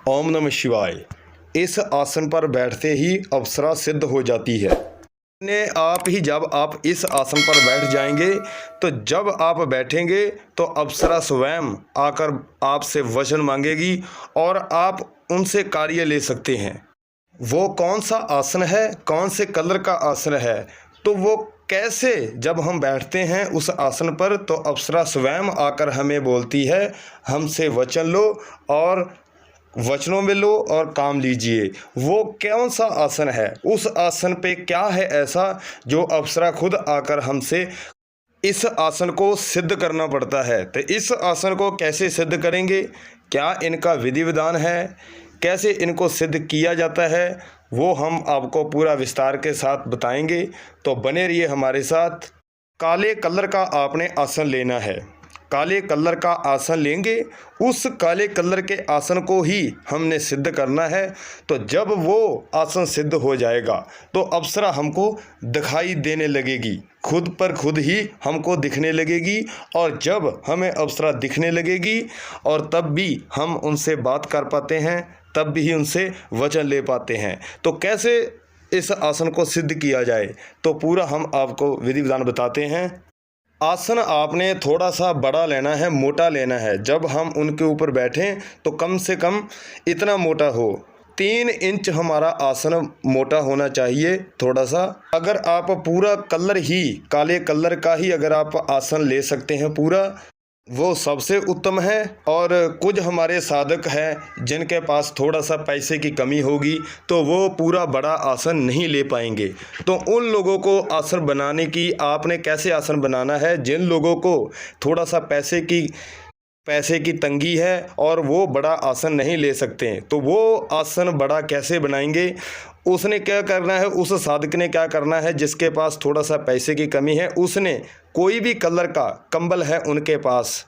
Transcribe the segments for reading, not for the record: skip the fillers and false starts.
ओम नमः शिवाय। इस आसन पर बैठते ही अप्सरा सिद्ध हो जाती है। अपने आप ही जब आप इस आसन पर बैठ जाएंगे तो जब आप बैठेंगे तो अप्सरा स्वयं आकर आपसे वचन मांगेगी और आप उनसे कार्य ले सकते हैं। वो कौन सा आसन है, कौन से कलर का आसन है, तो वो कैसे जब हम बैठते हैं उस आसन पर तो अप्सरा स्वयं आकर हमें बोलती है, हमसे वचन लो और वचनों में लो और काम लीजिए। वो कौन सा आसन है, उस आसन पे क्या है ऐसा जो अप्सरा खुद आकर हमसे इस आसन को सिद्ध करना पड़ता है। तो इस आसन को कैसे सिद्ध करेंगे, क्या इनका विधि विधान है, कैसे इनको सिद्ध किया जाता है, वो हम आपको पूरा विस्तार के साथ बताएंगे। तो बने रहिए हमारे साथ। काले कलर का आपने आसन लेना है। काले कलर का आसन लेंगे, उस काले कलर के आसन को ही हमने सिद्ध करना है। तो जब वो आसन सिद्ध हो जाएगा तो अप्सरा हमको दिखाई देने लगेगी, खुद पर खुद ही हमको दिखने लगेगी। और जब हमें अप्सरा दिखने लगेगी और तब भी हम उनसे बात कर पाते हैं, तब भी उनसे वचन ले पाते हैं। तो कैसे इस आसन को सिद्ध किया जाए, तो पूरा हम आपको विधि विधान बताते हैं। आसन आपने थोड़ा सा बड़ा लेना है, मोटा लेना है। जब हम उनके ऊपर बैठें तो कम से कम इतना मोटा हो, 3 इंच हमारा आसन मोटा होना चाहिए थोड़ा सा। अगर आप पूरा कलर ही काले कलर का ही अगर आप आसन ले सकते हैं पूरा, वो सबसे उत्तम है। और कुछ हमारे साधक हैं जिनके पास थोड़ा सा पैसे की कमी होगी तो वो पूरा बड़ा आसन नहीं ले पाएंगे। तो उन लोगों को आसन बनाने की आपने कैसे आसन बनाना है, जिन लोगों को थोड़ा सा पैसे की तंगी है और वो बड़ा आसन नहीं ले सकते हैं, तो वो आसन बड़ा कैसे बनाएंगे, उसने क्या करना है, उस साधक ने क्या करना है, जिसके पास थोड़ा सा पैसे की कमी है उसने कोई भी कलर का कंबल है उनके पास,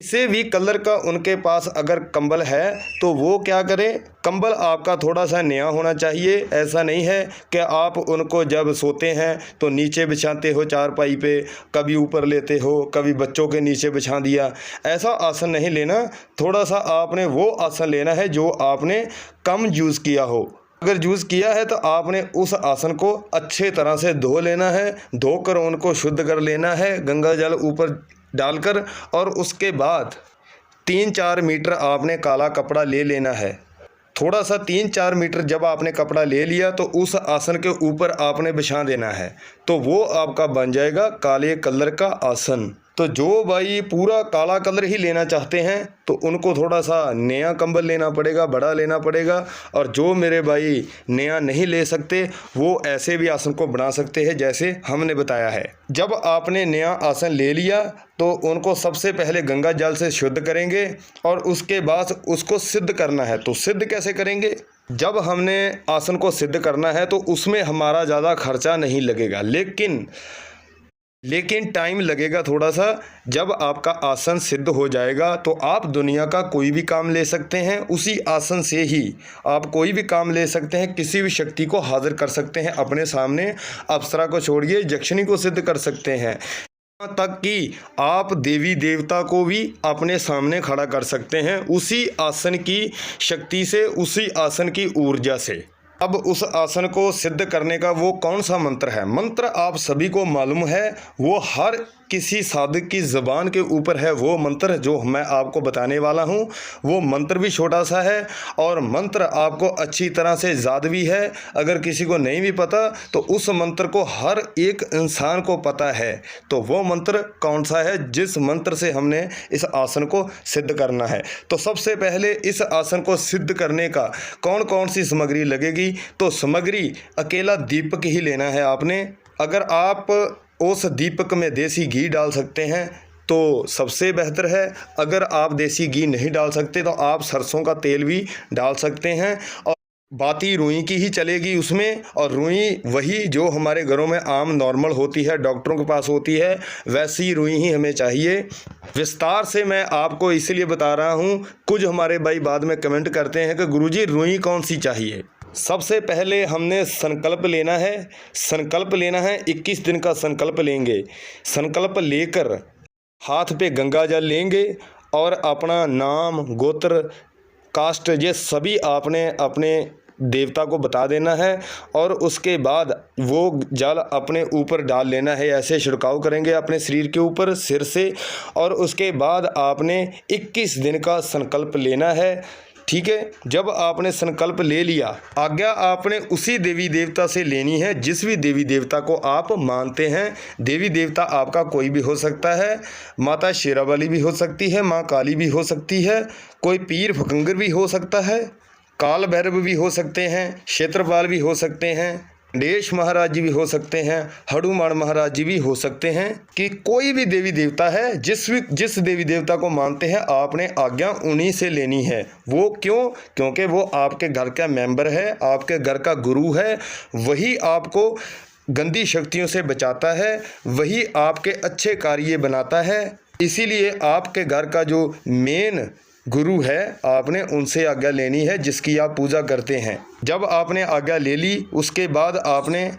किसी भी कलर का उनके पास अगर कंबल है तो वो क्या करें, कंबल आपका थोड़ा सा नया होना चाहिए। ऐसा नहीं है कि आप उनको जब सोते हैं तो नीचे बिछाते हो चारपाई पे, कभी ऊपर लेते हो, कभी बच्चों के नीचे बिछा दिया। ऐसा आसन नहीं लेना। थोड़ा सा आपने वो आसन लेना है जो आपने कम यूज़ किया हो। अगर यूज़ किया है तो आपने उस आसन को अच्छे तरह से धो लेना है, धोकर उनको शुद्ध कर लेना है गंगा जल ऊपर डालकर। और उसके बाद 3-4 मीटर आपने काला कपड़ा ले लेना है। थोड़ा सा 3-4 मीटर जब आपने कपड़ा ले लिया तो उस आसन के ऊपर आपने बिछा देना है, तो वो आपका बन जाएगा काले कलर का आसन। तो जो भाई पूरा काला कलर ही लेना चाहते हैं तो उनको थोड़ा सा नया कंबल लेना पड़ेगा, बड़ा लेना पड़ेगा। और जो मेरे भाई नया नहीं ले सकते वो ऐसे भी आसन को बना सकते हैं जैसे हमने बताया है। जब आपने नया आसन ले लिया तो उनको सबसे पहले गंगा जल से शुद्ध करेंगे और उसके बाद उसको सिद्ध करना है। तो सिद्ध कैसे करेंगे, जब हमने आसन को सिद्ध करना है तो उसमें हमारा ज़्यादा खर्चा नहीं लगेगा, लेकिन टाइम लगेगा थोड़ा सा। जब आपका आसन सिद्ध हो जाएगा तो आप दुनिया का कोई भी काम ले सकते हैं। उसी आसन से ही आप कोई भी काम ले सकते हैं, किसी भी शक्ति को हाजिर कर सकते हैं अपने सामने। अप्सरा को छोड़िए, यक्षिणी को सिद्ध कर सकते हैं, यहाँ तक कि आप देवी देवता को भी अपने सामने खड़ा कर सकते हैं उसी आसन की शक्ति से, उसी आसन की ऊर्जा से। अब उस आसन को सिद्ध करने का वो कौन सा मंत्र है, मंत्र आप सभी को मालूम है, वो हर किसी साधक की ज़बान के ऊपर है। वो मंत्र जो मैं आपको बताने वाला हूँ वो मंत्र भी छोटा सा है और मंत्र आपको अच्छी तरह से याद भी है। अगर किसी को नहीं भी पता तो उस मंत्र को हर एक इंसान को पता है। तो वो मंत्र कौन सा है जिस मंत्र से हमने इस आसन को सिद्ध करना है। तो सबसे पहले इस आसन को सिद्ध करने का कौन कौन सी सामग्री लगेगी, तो सामग्री अकेला दीपक ही लेना है आपने। अगर आप उस दीपक में देसी घी डाल सकते हैं तो सबसे बेहतर है। अगर आप देसी घी नहीं डाल सकते तो आप सरसों का तेल भी डाल सकते हैं। और बाती रुई की ही चलेगी उसमें, और रुई वही जो हमारे घरों में आम नॉर्मल होती है, डॉक्टरों के पास होती है, वैसी रुई ही हमें चाहिए। विस्तार से मैं आपको इसलिए बता रहा हूँ, कुछ हमारे भाई बाद में कमेंट करते हैं कि गुरुजी रुई कौन सी चाहिए। सबसे पहले हमने संकल्प लेना है। संकल्प लेना है, 21 दिन का संकल्प लेंगे। संकल्प लेकर हाथ पे गंगा जल लेंगे और अपना नाम, गोत्र काष्ठ, ये सभी आपने अपने देवता को बता देना है और उसके बाद वो जल अपने ऊपर डाल लेना है। ऐसे छिड़काव करेंगे अपने शरीर के ऊपर सिर से, और उसके बाद आपने 21 दिन का संकल्प लेना है। ठीक है, जब आपने संकल्प ले लिया, आज्ञा आपने उसी देवी देवता से लेनी है जिस भी देवी देवता को आप मानते हैं। देवी देवता आपका कोई भी हो सकता है, माता शेरावाली भी हो सकती है, माँ काली भी हो सकती है, कोई पीर फकंगर भी हो सकता है, काल भैरव भी हो सकते हैं, क्षेत्रपाल भी हो सकते हैं, गणेश महाराज जी भी हो सकते हैं, हनुमान महाराज जी भी हो सकते हैं, कि कोई भी देवी देवता है, जिस देवी देवता को मानते हैं आपने आज्ञा उन्हीं से लेनी है। वो क्यों? क्योंकि वो आपके घर का मेंबर है, आपके घर का गुरु है, वही आपको गंदी शक्तियों से बचाता है, वही आपके अच्छे कार्य बनाता है। इसीलिए आपके घर का जो मेन गुरु है, आपने उनसे आज्ञा लेनी है जिसकी आप पूजा करते हैं। जब आपने आज्ञा ले ली, उसके बाद आपने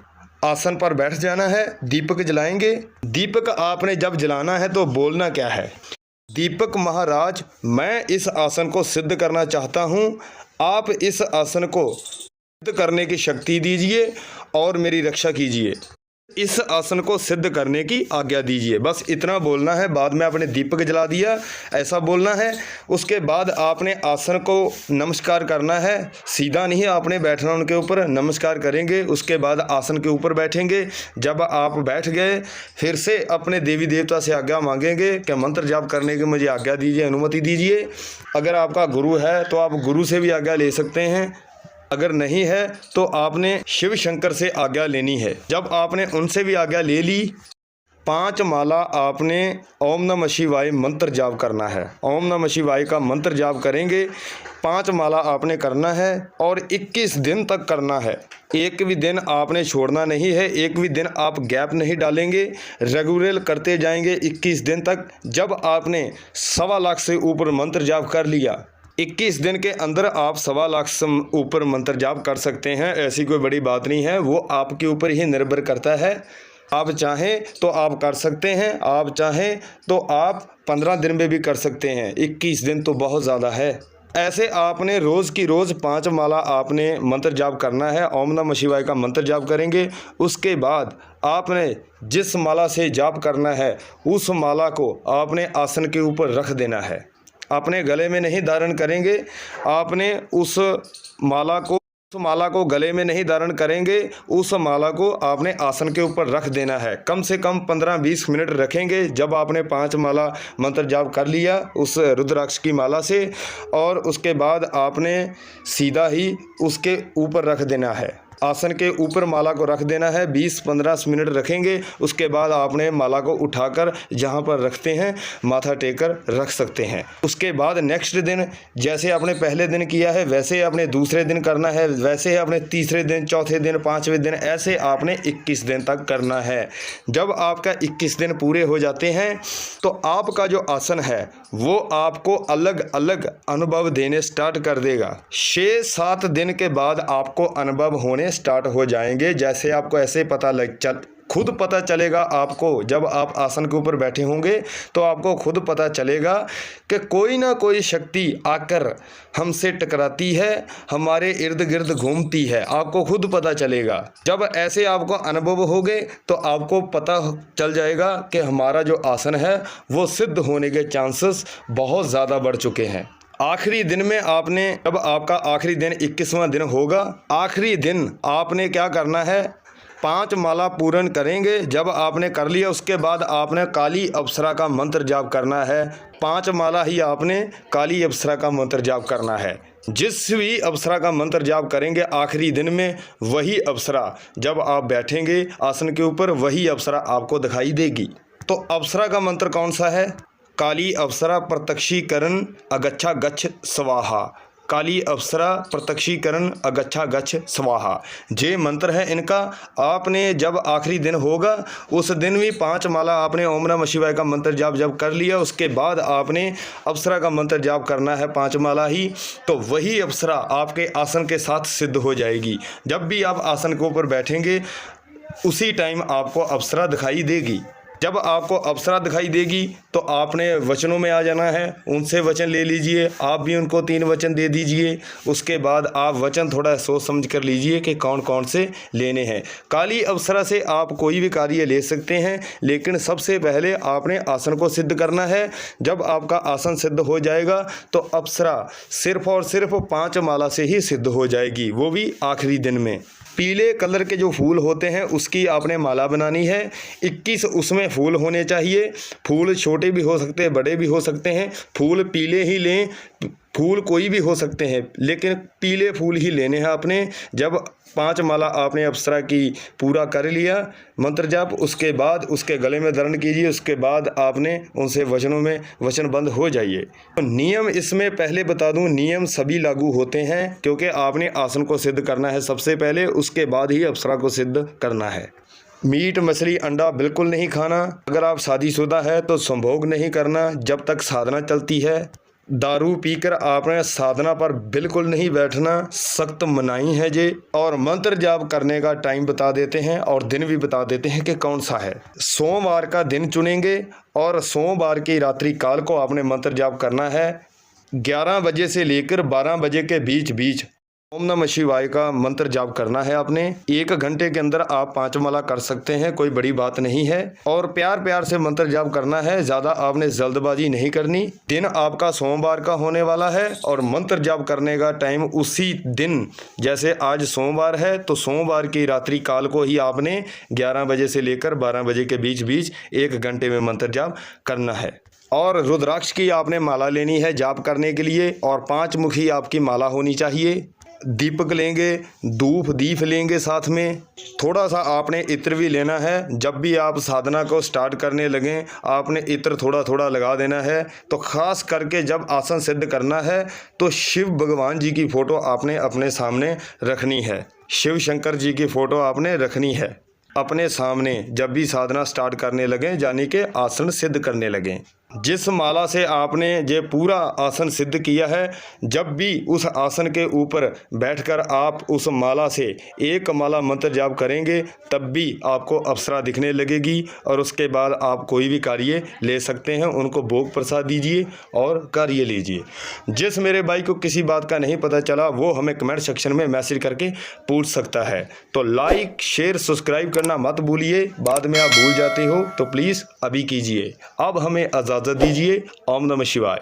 आसन पर बैठ जाना है, दीपक जलाएंगे। दीपक आपने जब जलाना है तो बोलना क्या है? दीपक महाराज, मैं इस आसन को सिद्ध करना चाहता हूँ, आप इस आसन को सिद्ध करने की शक्ति दीजिए और मेरी रक्षा कीजिए, इस आसन को सिद्ध करने की आज्ञा दीजिए। बस इतना बोलना है। बाद में आपने दीपक जला दिया, ऐसा बोलना है। उसके बाद आपने आसन को नमस्कार करना है, सीधा नहीं आपने बैठना उनके ऊपर, नमस्कार करेंगे। उसके बाद आसन के ऊपर बैठेंगे। जब आप बैठ गए, फिर से अपने देवी देवता से आज्ञा मांगेंगे कि मंत्र जाप करने की मुझे आज्ञा दीजिए, अनुमति दीजिए। अगर आपका गुरु है तो आप गुरु से भी आज्ञा ले सकते हैं, अगर नहीं है तो आपने शिव शंकर से आज्ञा लेनी है। जब आपने उनसे भी आज्ञा ले ली, 5 माला आपने ओम नमः शिवाय मंत्र जाप करना है। ओम नमः शिवाय का मंत्र जाप करेंगे, 5 माला आपने करना है और 21 दिन तक करना है। एक भी दिन आपने छोड़ना नहीं है, एक भी दिन आप गैप नहीं डालेंगे, रेगुलर करते जाएंगे 21 दिन तक। जब आपने 1.25 लाख से ऊपर मंत्र जाप कर लिया, 21 दिन के अंदर आप 1.25 लाख से ऊपर मंत्र जाप कर सकते हैं। ऐसी कोई बड़ी बात नहीं है, वो आपके ऊपर ही निर्भर करता है। आप चाहें तो आप कर सकते हैं, आप चाहें तो आप 15 दिन में भी कर सकते हैं, 21 दिन तो बहुत ज़्यादा है। ऐसे आपने रोज़ की रोज़ 5 माला आपने मंत्र जाप करना है। ओम नमः शिवाय का मंत्र जाप करेंगे। उसके बाद आपने जिस माला से जाप करना है, उस माला को आपने आसन के ऊपर रख देना है। अपने गले में नहीं धारण करेंगे, आपने उस माला को गले में नहीं धारण करेंगे, उस माला को आपने आसन के ऊपर रख देना है। कम से कम 15-20 मिनट रखेंगे। जब आपने 5 माला मंत्र जाप कर लिया उस रुद्राक्ष की माला से, और उसके बाद आपने सीधा ही उसके ऊपर रख देना है, आसन के ऊपर माला को रख देना है। 20-15 मिनट रखेंगे। उसके बाद आपने माला को उठाकर जहाँ पर रखते हैं माथा टेकर रख सकते हैं। उसके बाद नेक्स्ट दिन जैसे आपने पहले दिन किया है वैसे आपने दूसरे दिन करना है, वैसे आपने तीसरे दिन, चौथे दिन, 5वें दिन, ऐसे आपने 21 दिन तक करना है। जब आपका 21 दिन पूरे हो जाते हैं तो आपका जो आसन है वो आपको अलग अलग अनुभव देने स्टार्ट कर देगा। 6-7 दिन के बाद आपको अनुभव होने स्टार्ट हो जाएंगे। जैसे आपको ऐसे खुद पता चलेगा आपको, जब आप आसन के ऊपर बैठे होंगे तो आपको खुद पता चलेगा कि कोई ना कोई शक्ति आकर हमसे टकराती है, हमारे इर्द गिर्द घूमती है, आपको खुद पता चलेगा। जब ऐसे आपको अनुभव होंगे तो आपको पता चल जाएगा कि हमारा जो आसन है वो सिद्ध होने के चांसेस बहुत ज़्यादा बढ़ चुके हैं। आखिरी दिन में आपने, जब आपका आखिरी दिन 21वां दिन होगा, आखिरी दिन आपने क्या करना है, 5 माला पूर्ण करेंगे। जब आपने कर लिया उसके बाद आपने काली अप्सरा का मंत्र जाप करना है। 5 माला ही आपने काली अप्सरा का मंत्र जाप करना है। जिस भी अप्सरा का मंत्र जाप करेंगे आखिरी दिन में, वही अप्सरा जब आप बैठेंगे आसन के ऊपर, वही अप्सरा आपको दिखाई देगी। तो अप्सरा का मंत्र कौन सा है? काली अप्सरा प्रत्यक्षीकरण अगच्छा गच्छ स्वाहा। काली अप्सरा प्रत्यक्षीकरण अगच्छा गच्छ स्वाहा, ये मंत्र है इनका। आपने जब आखिरी दिन होगा उस दिन भी 5 माला आपने ओम नमः शिवाय का मंत्र जाप जब कर लिया, उसके बाद आपने अप्सरा का मंत्र जाप करना है 5 माला ही। तो वही अप्सरा आपके आसन के साथ सिद्ध हो जाएगी। जब भी आप आसन के ऊपर बैठेंगे उसी टाइम आपको अप्सरा दिखाई देगी। जब आपको अप्सरा दिखाई देगी तो आपने वचनों में आ जाना है, उनसे वचन ले लीजिए, आप भी उनको 3 वचन दे दीजिए। उसके बाद आप वचन थोड़ा सोच समझ कर लीजिए कि कौन कौन से लेने हैं। काली अप्सरा से आप कोई भी कार्य ले सकते हैं, लेकिन सबसे पहले आपने आसन को सिद्ध करना है। जब आपका आसन सिद्ध हो जाएगा तो अप्सरा सिर्फ और सिर्फ 5 माला से ही सिद्ध हो जाएगी, वो भी आखिरी दिन में। पीले कलर के जो फूल होते हैं उसकी आपने माला बनानी है। 21 उसमें फूल होने चाहिए। फूल छोटे भी हो सकते हैं, बड़े भी हो सकते हैं। फूल पीले ही लें, फूल कोई भी हो सकते हैं, लेकिन पीले फूल ही लेने हैं आपने। जब 5 माला आपने अप्सरा की पूरा कर लिया मंत्र जाप, उसके बाद उसके गले में धारण कीजिए। उसके बाद आपने उनसे वचनों में वचनबद्ध हो जाइए। तो नियम इसमें पहले बता दूं, नियम सभी लागू होते हैं, क्योंकि आपने आसन को सिद्ध करना है सबसे पहले, उसके बाद ही अप्सरा को सिद्ध करना है। मीट मछली अंडा बिल्कुल नहीं खाना। अगर आप शादीशुदा है तो संभोग नहीं करना जब तक साधना चलती है। दारू पीकर आपने साधना पर बिल्कुल नहीं बैठना, सख्त मनाही है जे। और मंत्र जाप करने का टाइम बता देते हैं और दिन भी बता देते हैं कि कौन सा है। सोमवार का दिन चुनेंगे और सोमवार की रात्रि काल को आपने मंत्र जाप करना है। 11 बजे से लेकर 12 बजे के बीच बीच ओम नमः शिवाय का मंत्र जाप करना है आपने। 1 घंटे के अंदर आप 5 माला कर सकते हैं, कोई बड़ी बात नहीं है। और प्यार प्यार से मंत्र जाप करना है, ज़्यादा आपने जल्दबाजी नहीं करनी। दिन आपका सोमवार का होने वाला है और मंत्र जाप करने का टाइम उसी दिन, जैसे आज सोमवार है तो सोमवार की रात्रि काल को ही आपने 11 बजे से लेकर 12 बजे के बीच बीच 1 घंटे में मंत्र जाप करना है। और रुद्राक्ष की आपने माला लेनी है जाप करने के लिए, और 5 मुखी आपकी माला होनी चाहिए। दीपक लेंगे, धूप दीप लेंगे साथ में। थोड़ा सा आपने इत्र भी लेना है। जब भी आप साधना को स्टार्ट करने लगें आपने इत्र थोड़ा थोड़ा लगा देना है। तो ख़ास करके जब आसन सिद्ध करना है तो शिव भगवान जी की फ़ोटो आपने अपने सामने रखनी है। शिव शंकर जी की फ़ोटो आपने रखनी है अपने सामने जब भी साधना स्टार्ट करने लगें, यानी कि आसन सिद्ध करने लगें। जिस माला से आपने ये पूरा आसन सिद्ध किया है, जब भी उस आसन के ऊपर बैठकर आप उस माला से 1 माला मंत्र जाप करेंगे तब भी आपको अप्सरा दिखने लगेगी। और उसके बाद आप कोई भी कार्य ले सकते हैं, उनको भोग प्रसाद दीजिए और कार्य लीजिए। जिस मेरे भाई को किसी बात का नहीं पता चला वो हमें कमेंट सेक्शन में मैसेज करके पूछ सकता है। तो लाइक शेयर सब्सक्राइब करना मत भूलिए, बाद में आप भूल जाते हो तो प्लीज़ अभी कीजिए। अब हमें इजाज़त दीजिए। ओम नमः शिवाय।